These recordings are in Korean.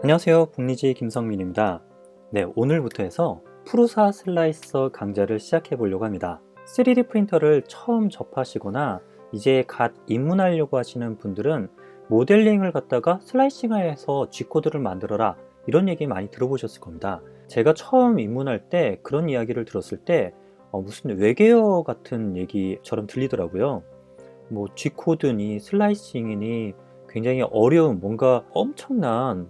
안녕하세요. 북리지 김성민입니다. 네, 오늘부터 해서 프루사 슬라이서 강좌를 시작해 보려고 합니다. 3D 프린터를 처음 접하시거나 이제 갓 입문하려고 하시는 분들은 모델링을 갖다가 슬라이싱해서 G코드를 만들어라, 이런 얘기 많이 들어보셨을 겁니다. 제가 처음 입문할 때 그런 이야기를 들었을 때 무슨 외계어 같은 얘기처럼 들리더라고요. 뭐 G코드니 슬라이싱이니 굉장히 어려운, 뭔가 엄청난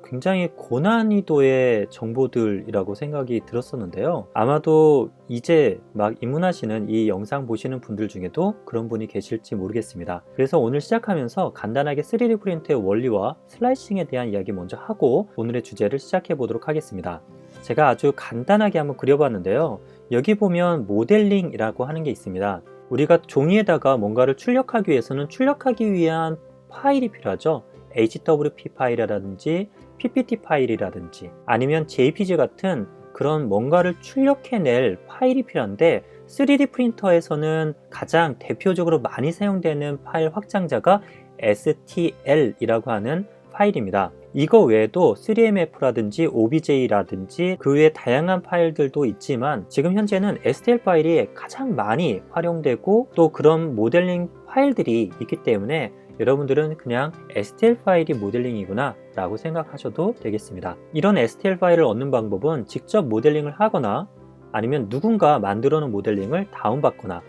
굉장히 고난이도의 정보들이라고 생각이 들었었는데요. 아마도 이제 막 입문하시는 이 영상 보시는 분들 중에도 그런 분이 계실지 모르겠습니다. 그래서 오늘 시작하면서 간단하게 3D 프린터의 원리와 슬라이싱에 대한 이야기 먼저 하고 오늘의 주제를 시작해 보도록 하겠습니다. 제가 아주 간단하게 한번 그려봤는데요. 여기 보면 모델링이라고 하는 게 있습니다. 우리가 종이에다가 뭔가를 출력하기 위해서는 출력하기 위한 파일이 필요하죠. HWP 파일이라든지 PPT 파일이라든지 아니면 JPG 같은 그런 뭔가를 출력해낼 파일이 필요한데 3D 프린터에서는 가장 대표적으로 많이 사용되는 파일 확장자가 STL이라고 하는 파일입니다. 이거 외에도 3MF라든지 OBJ라든지 그 외에 다양한 파일들도 있지만 지금 현재는 STL 파일이 가장 많이 활용되고 또 그런 모델링 파일들이 있기 때문에 여러분들은 그냥 STL 파일이 모델링이구나 라고 생각하셔도 되겠습니다. 이런 STL 파일을 얻는 방법은 직접 모델링을 하거나 아니면 누군가 만들어 놓은 모델링을 다운받거나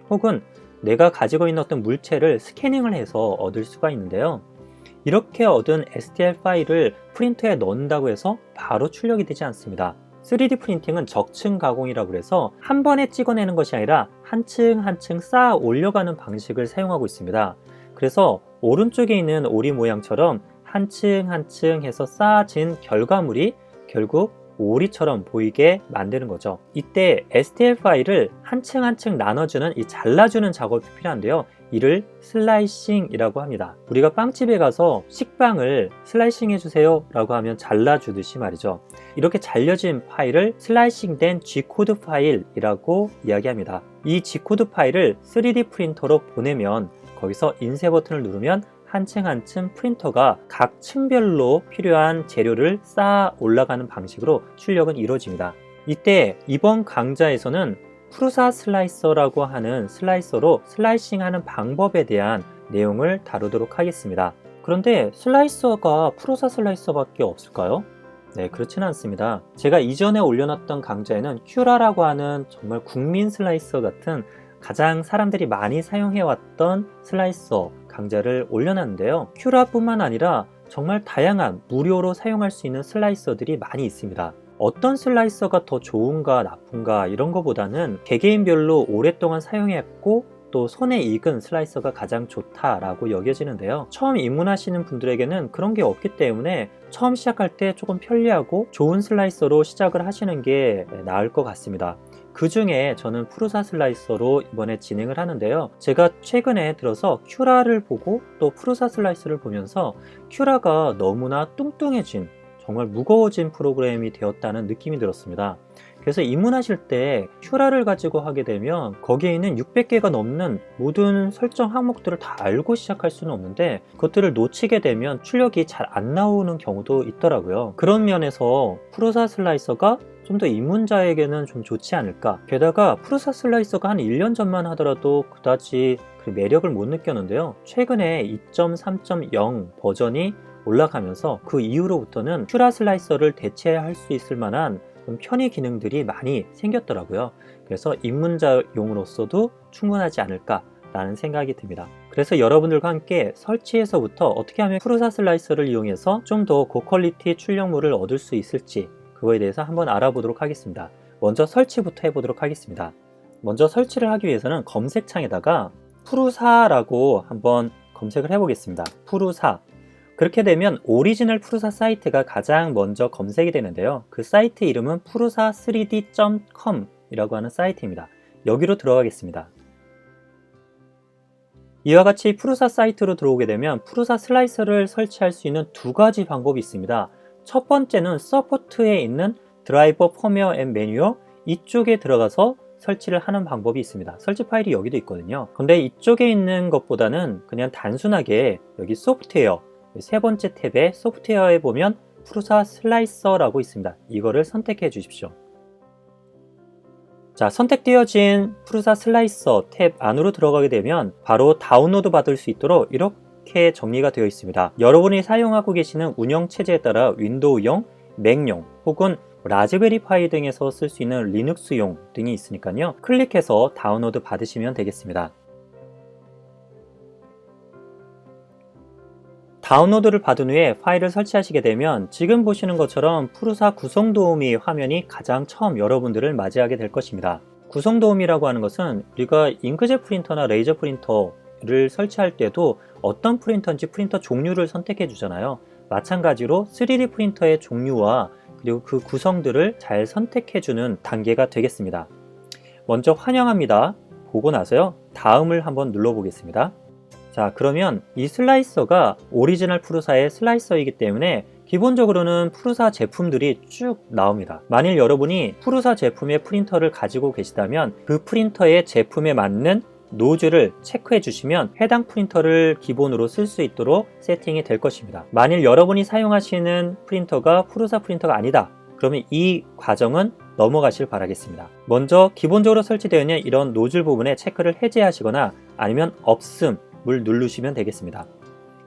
혹은 내가 가지고 있는 어떤 물체를 스캐닝을 해서 얻을 수가 있는데요. 이렇게 얻은 STL 파일을 프린터에 넣는다고 해서 바로 출력이 되지 않습니다. 3D 프린팅은 적층 가공이라고 해서 한 번에 찍어내는 것이 아니라 한 층 한 층 쌓아 올려가는 방식을 사용하고 있습니다. 그래서 오른쪽에 있는 오리 모양처럼 한 층 한 층 해서 쌓아진 결과물이 결국 오리처럼 보이게 만드는 거죠. 이때 STL 파일을 한 층 한 층 나눠주는 이 잘라주는 작업이 필요한데요. 이를 슬라이싱이라고 합니다. 우리가 빵집에 가서 식빵을 슬라이싱 해주세요 라고 하면 잘라주듯이 말이죠. 이렇게 잘려진 파일을 슬라이싱된 G코드 파일이라고 이야기합니다. 이 G코드 파일을 3D 프린터로 보내면 거기서 인쇄 버튼을 누르면 한 층 한 층 프린터가 각 층별로 필요한 재료를 쌓아 올라가는 방식으로 출력은 이루어집니다. 이때 이번 강좌에서는 프루사 슬라이서라고 하는 슬라이서로 슬라이싱하는 방법에 대한 내용을 다루도록 하겠습니다. 그런데 슬라이서가 프루사 슬라이서밖에 없을까요? 네, 그렇지는 않습니다. 제가 이전에 올려놨던 강좌에는 큐라라고 하는 정말 국민 슬라이서 같은 가장 사람들이 많이 사용해왔던 슬라이서 강좌를 올려놨는데요. 큐라뿐만 아니라 정말 다양한 무료로 사용할 수 있는 슬라이서들이 많이 있습니다. 어떤 슬라이서가 더 좋은가 나쁜가 이런 거보다는 개개인별로 오랫동안 사용했고 또 손에 익은 슬라이서가 가장 좋다라고 여겨지는데요. 처음 입문하시는 분들에게는 그런 게 없기 때문에 처음 시작할 때 조금 편리하고 좋은 슬라이서로 시작을 하시는 게 나을 것 같습니다. 그 중에 저는 프루사 슬라이서로 이번에 진행을 하는데요. 제가 최근에 들어서 큐라를 보고 또 프루사 슬라이서를 보면서 큐라가 너무나 뚱뚱해진, 정말 무거워진 프로그램이 되었다는 느낌이 들었습니다. 그래서 입문하실 때 큐라를 가지고 하게 되면 거기에 있는 600개가 넘는 모든 설정 항목들을 다 알고 시작할 수는 없는데 그것들을 놓치게 되면 출력이 잘 안 나오는 경우도 있더라고요. 그런 면에서 프루사 슬라이서가 좀 더 입문자에게는 좀 좋지 않을까. 게다가 프루사 슬라이서가 한 1년 전만 하더라도 그다지 그 매력을 못 느꼈는데요. 최근에 2.3.0 버전이 올라가면서 그 이후로부터는 큐라 슬라이서를 대체할 수 있을 만한 좀 편의 기능들이 많이 생겼더라고요. 그래서 입문자용으로서도 충분하지 않을까 라는 생각이 듭니다. 그래서 여러분들과 함께 설치에서부터 어떻게 하면 프루사 슬라이서를 이용해서 좀 더 고퀄리티 출력물을 얻을 수 있을지 그거에 대해서 한번 알아보도록 하겠습니다. 먼저 설치부터 해보도록 하겠습니다. 먼저 설치를 하기 위해서는 검색창에다가 프루사라고 한번 검색을 해보겠습니다. 프루사. 그렇게 되면 오리지널 프루사 사이트가 가장 먼저 검색이 되는데요. 그 사이트 이름은 prusa3d.com 이라고 하는 사이트입니다. 여기로 들어가겠습니다. 이와 같이 프루사 사이트로 들어오게 되면 프루사 슬라이서를 설치할 수 있는 두 가지 방법이 있습니다. 첫 번째는 서포트에 있는 드라이버 펌웨어 앤 매뉴얼 이쪽에 들어가서 설치를 하는 방법이 있습니다. 설치 파일이 여기도 있거든요. 근데 이쪽에 있는 것보다는 그냥 단순하게 여기 소프트웨어 세 번째 탭에 소프트웨어에 보면 프루사 슬라이서라고 있습니다. 이거를 선택해 주십시오. 자, 선택되어진 프루사 슬라이서 탭 안으로 들어가게 되면 바로 다운로드 받을 수 있도록 이렇게 정리가 되어 있습니다. 여러분이 사용하고 계시는 운영체제에 따라 윈도우용, 맥용 혹은 라즈베리 파이 등에서 쓸 수 있는 리눅스용 등이 있으니까요. 클릭해서 다운로드 받으시면 되겠습니다. 다운로드를 받은 후에 파일을 설치하시게 되면 지금 보시는 것처럼 프루사 구성 도우미 화면이 가장 처음 여러분들을 맞이하게 될 것입니다. 구성 도우미라고 하는 것은 우리가 잉크젯 프린터나 레이저 프린터를 설치할 때도 어떤 프린터인지 프린터 종류를 선택해 주잖아요. 마찬가지로 3D 프린터의 종류와 그리고 그 구성들을 잘 선택해 주는 단계가 되겠습니다. 먼저 환영합니다 보고 나서요, 다음을 한번 눌러 보겠습니다. 자, 그러면 이 슬라이서가 오리지널 프루사의 슬라이서이기 때문에 기본적으로는 프루사 제품들이 쭉 나옵니다. 만일 여러분이 프루사 제품의 프린터를 가지고 계시다면 그 프린터의 제품에 맞는 노즐을 체크해 주시면 해당 프린터를 기본으로 쓸 수 있도록 세팅이 될 것입니다. 만일 여러분이 사용하시는 프린터가 프루사 프린터가 아니다, 그러면 이 과정은 넘어가실 바라겠습니다. 먼저 기본적으로 설치되어 있는 이런 노즐 부분에 체크를 해제하시거나 아니면 없음을 누르시면 되겠습니다.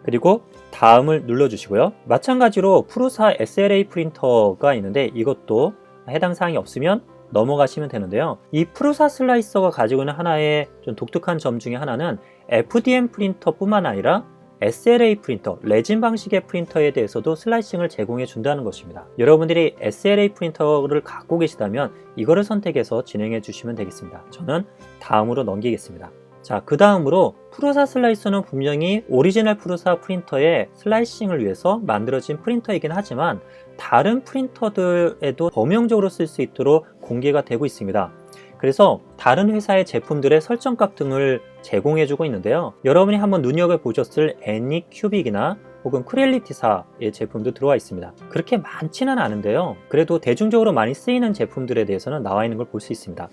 그리고 다음을 눌러주시고요. 마찬가지로 프루사 SLA 프린터가 있는데 이것도 해당 사항이 없으면 넘어가시면 되는데요. 이 프루사 슬라이서가 가지고 있는 하나의 좀 독특한 점 중에 하나는 FDM 프린터 뿐만 아니라 SLA 프린터, 레진 방식의 프린터에 대해서도 슬라이싱을 제공해 준다는 것입니다. 여러분들이 SLA 프린터를 갖고 계시다면 이거를 선택해서 진행해 주시면 되겠습니다. 저는 다음으로 넘기겠습니다. 자, 그 다음으로 프루사 슬라이서는 분명히 오리지널 프루사 프린터의 슬라이싱을 위해서 만들어진 프린터이긴 하지만 다른 프린터들에도 범용적으로 쓸 수 있도록 공개가 되고 있습니다. 그래서 다른 회사의 제품들의 설정값 등을 제공해주고 있는데요. 여러분이 한번 눈여겨보셨을 애니큐빅이나 혹은 크리엘리티사의 제품도 들어와 있습니다. 그렇게 많지는 않은데요. 그래도 대중적으로 많이 쓰이는 제품들에 대해서는 나와 있는 걸 볼 수 있습니다.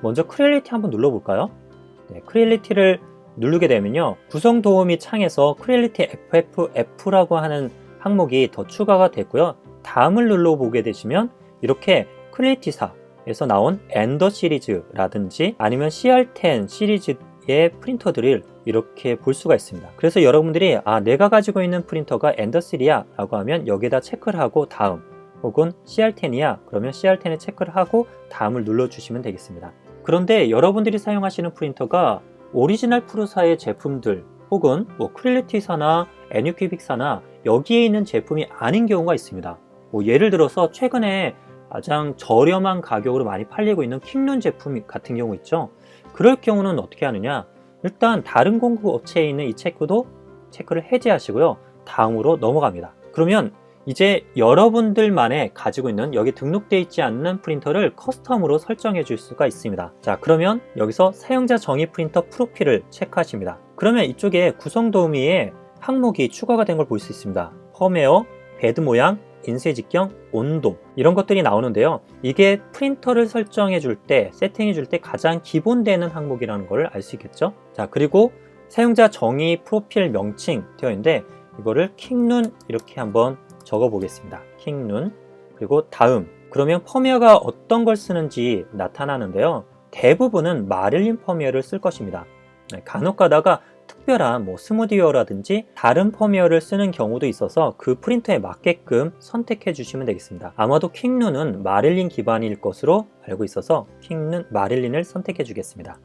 먼저 크리엘리티 한번 눌러볼까요? 네, 크리엘리티를 누르게 되면요, 구성 도우미 창에서 크리엘리티 FFF라고 하는 항목이 더 추가가 됐고요. 다음을 눌러보게 되시면 이렇게 크리엘리티사에서 나온 엔더 시리즈라든지 아니면 CR10 시리즈의 프린터들을 이렇게 볼 수가 있습니다. 그래서 여러분들이 내가 가지고 있는 프린터가 엔더3야 라고 하면 여기에다 체크를 하고 다음, 혹은 CR10이야 그러면 CR10에 체크를 하고 다음을 눌러주시면 되겠습니다. 그런데 여러분들이 사용하시는 프린터가 오리지널 프루사의 제품들 혹은 크리엘리티사나 애니큐빅사나 여기에 있는 제품이 아닌 경우가 있습니다. 예를 들어서 최근에 가장 저렴한 가격으로 많이 팔리고 있는 킹룬 제품 같은 경우 있죠. 그럴 경우는 어떻게 하느냐, 일단 다른 공급 업체에 있는 이 체크를 해제하시고요, 다음으로 넘어갑니다. 그러면 이제 여러분들만의 가지고 있는 여기 등록되어 있지 않는 프린터를 커스텀으로 설정해 줄 수가 있습니다. 자, 그러면 여기서 사용자 정의 프린터 프로필을 체크하십니다. 그러면 이쪽에 구성 도우미에 항목이 추가가 된 걸 볼 수 있습니다. 펌웨어, 베드 모양, 인쇄 직경, 온도 이런 것들이 나오는데요. 이게 프린터를 설정해 줄 때, 세팅해 줄 때 가장 기본되는 항목이라는 걸 알 수 있겠죠. 자, 그리고 사용자 정의 프로필 명칭 되어 있는데 이거를 킹룬 이렇게 한번 적어 보겠습니다. 킹룬. 그리고 다음, 그러면 펌웨어가 어떤 걸 쓰는지 나타나는데요. 대부분은 마릴린 펌웨어를 쓸 것입니다. 간혹 가다가 특별한 스무디웨어라든지 다른 펌웨어를 쓰는 경우도 있어서 그 프린터에 맞게끔 선택해 주시면 되겠습니다. 아마도 킹룬은 마릴린 기반일 것으로 알고 있어서 킹룬 마릴린을 선택해 주겠습니다.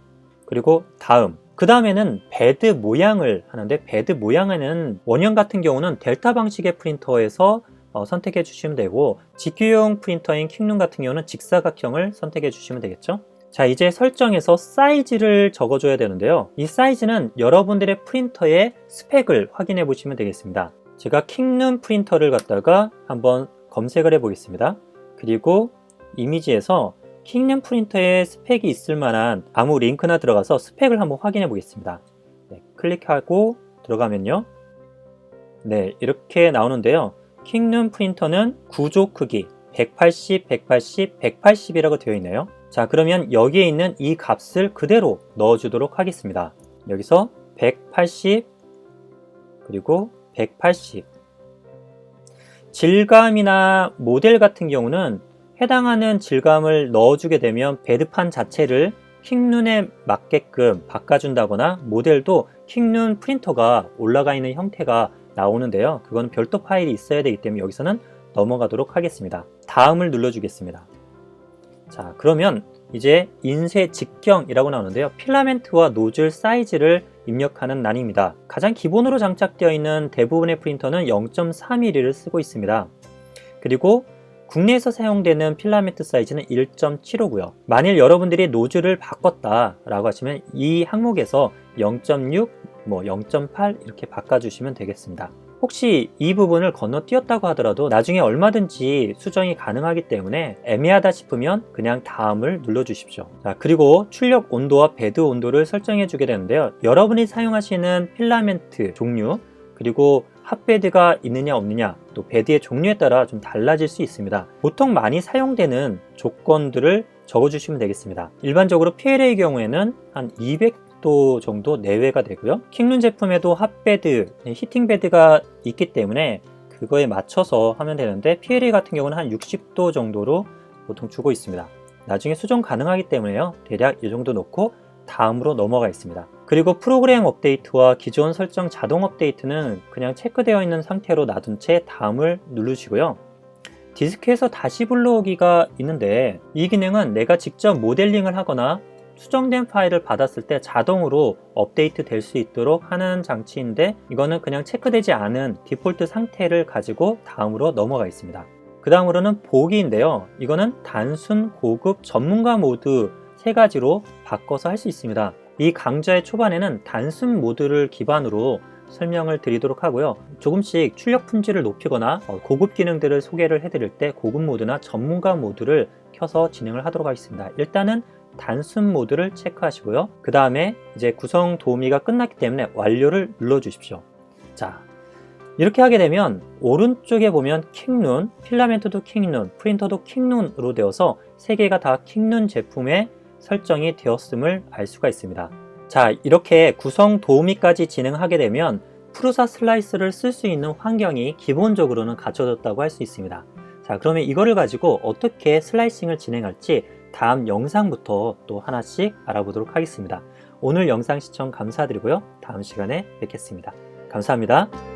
그리고 다음, 그 다음에는 베드 모양을 하는데, 베드 모양에는 원형 같은 경우는 델타 방식의 프린터에서 선택해 주시면 되고, 직교용 프린터인 킹룬 같은 경우는 직사각형을 선택해 주시면 되겠죠. 자, 이제 설정에서 사이즈를 적어줘야 되는데요. 이 사이즈는 여러분들의 프린터의 스펙을 확인해 보시면 되겠습니다. 제가 킹룬 프린터를 갖다가 한번 검색을 해 보겠습니다. 그리고 이미지에서 킹룬 프린터의 스펙이 있을 만한 아무 링크나 들어가서 스펙을 한번 확인해 보겠습니다. 네, 클릭하고 들어가면요, 네, 이렇게 나오는데요. 킹룬 프린터는 구조 크기 180, 180, 180이라고 되어 있네요. 자, 그러면 여기에 있는 이 값을 그대로 넣어주도록 하겠습니다. 여기서 180 그리고 180, 질감이나 모델 같은 경우는 해당하는 질감을 넣어주게 되면 베드판 자체를 킹눈에 맞게끔 바꿔준다거나 모델도 킹눈 프린터가 올라가 있는 형태가 나오는데요. 그건 별도 파일이 있어야 되기 때문에 여기서는 넘어가도록 하겠습니다. 다음을 눌러주겠습니다. 자, 그러면 이제 인쇄 직경이라고 나오는데요. 필라멘트와 노즐 사이즈를 입력하는 난입니다. 가장 기본으로 장착되어 있는 대부분의 프린터는 0.3mm를 쓰고 있습니다. 그리고 국내에서 사용되는 필라멘트 사이즈는 1.75고요. 만일 여러분들이 노즐을 바꿨다 라고 하시면 이 항목에서 0.6, 0.8 이렇게 바꿔주시면 되겠습니다. 혹시 이 부분을 건너뛰었다고 하더라도 나중에 얼마든지 수정이 가능하기 때문에 애매하다 싶으면 그냥 다음을 눌러주십시오. 자, 그리고 출력 온도와 베드 온도를 설정해 주게 되는데요. 여러분이 사용하시는 필라멘트 종류, 그리고 핫베드가 있느냐 없느냐, 또 베드의 종류에 따라 좀 달라질 수 있습니다. 보통 많이 사용되는 조건들을 적어주시면 되겠습니다. 일반적으로 PLA의 경우에는 한 200도 정도 내외가 되고요. 킹눈 제품에도 핫베드, 히팅베드가 있기 때문에 그거에 맞춰서 하면 되는데 PLA 같은 경우는 한 60도 정도로 보통 주고 있습니다. 나중에 수정 가능하기 때문에요. 대략 이 정도 놓고 다음으로 넘어가 있습니다. 그리고 프로그램 업데이트와 기존 설정 자동 업데이트는 그냥 체크되어 있는 상태로 놔둔 채 다음을 누르시고요. 디스크에서 다시 불러오기가 있는데 이 기능은 내가 직접 모델링을 하거나 수정된 파일을 받았을 때 자동으로 업데이트 될 수 있도록 하는 장치인데 이거는 그냥 체크되지 않은 디폴트 상태를 가지고 다음으로 넘어가 있습니다. 그 다음으로는 보기인데요. 이거는 단순, 고급, 전문가 모드 세 가지로 바꿔서 할 수 있습니다. 이 강좌의 초반에는 단순 모드를 기반으로 설명을 드리도록 하고요. 조금씩 출력 품질을 높이거나 고급 기능들을 소개를 해드릴 때 고급 모드나 전문가 모드를 켜서 진행을 하도록 하겠습니다. 일단은 단순 모드를 체크하시고요. 그 다음에 이제 구성 도우미가 끝났기 때문에 완료를 눌러주십시오. 자, 이렇게 하게 되면 오른쪽에 보면 킹눈, 필라멘트도 킹눈, 프린터도 킹눈으로 되어서 세 개가 다 킹눈 제품의 설정이 되었음을 알 수가 있습니다. 자, 이렇게 구성 도우미까지 진행하게 되면 프루사 슬라이스를 쓸 수 있는 환경이 기본적으로는 갖춰졌다고 할 수 있습니다. 자, 그러면 이거를 가지고 어떻게 슬라이싱을 진행할지 다음 영상부터 또 하나씩 알아보도록 하겠습니다. 오늘 영상 시청 감사드리고요. 다음 시간에 뵙겠습니다. 감사합니다.